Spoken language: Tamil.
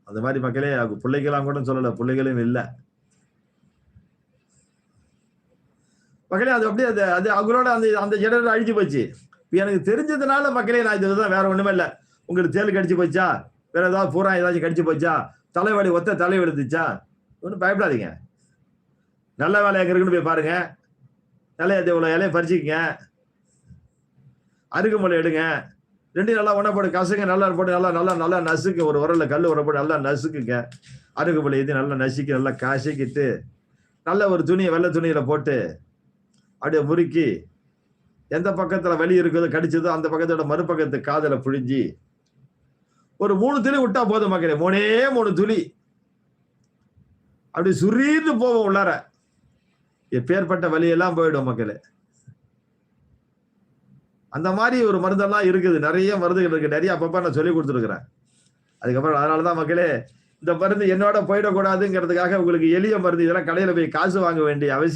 அந்த மாதிரி மக்களே பிள்ளைகளாம் கூட சொல்லல, பிள்ளைகளும் இல்ல. மக்களே அது அப்படியே அது அது அவங்களோட அந்த அந்த ஜெனரேட்டர் அழிஞ்சு போச்சு. எனக்கு தெரிஞ்சதுனால மக்களே நான் இதுதான், வேற ஒண்ணுமே இல்ல. உங்களுக்கு தேள் கடிச்சு போச்சா? வேற ஏதாவது பூரா ஏதாச்சும் கடிச்சு போச்சா? தலைவலி ஒத்த தலைவலி இருந்துச்சா? ஒண்ணும் பயப்படாதீங்க. நல்ல வேலை எங்க இருக்குன்னு போய் பாருங்க. இவ்வளவு இலையை பறிச்சுக்கங்க. அருகுமலை எடுங்க. 2யும் நல்லா ஒண்ணா போட்டு கசங்க, நல்லா போட்டு நல்லா நல்லா நல்லா நசுக்கு. ஒரு உரல்ல கல்லு உர போட்டு நல்லா நசுக்குங்க. அருகுமலை இது நல்லா நசுக்கி நல்லா கசக்கிட்டு, நல்ல ஒரு துணியை வெள்ளை துணியில போட்டு அப்படியே முறுக்கி, எந்த பக்கத்துல வலி இருக்குதோ கடிச்சதோ அந்த பக்கத்தோட மறுபக்கத்து காதுல புழிஞ்சி ஒரு 3 துளி விட்டா போதும் மக்களே. 3 துளி அப்படி சுரீர்னு போவோம் உள்ளார. எப்பேற்பட்ட வலியெல்லாம் போயிடும் மக்களே. அந்த மாதிரி ஒரு மருந்தெல்லாம் இருக்குது. நிறைய மருந்துகள் இருக்கு. நிறைய அப்பப்ப நான் சொல்லி கொடுத்துருக்கிறேன். அதுக்கப்புறம் அதனாலதான் மக்களே, இந்த மருந்து என்னோட போயிடக்கூடாதுங்கிறதுக்காக உங்களுக்கு எளிய மருந்து இதெல்லாம் கடையில போய் காசு வாங்க வேண்டிய அவசியம்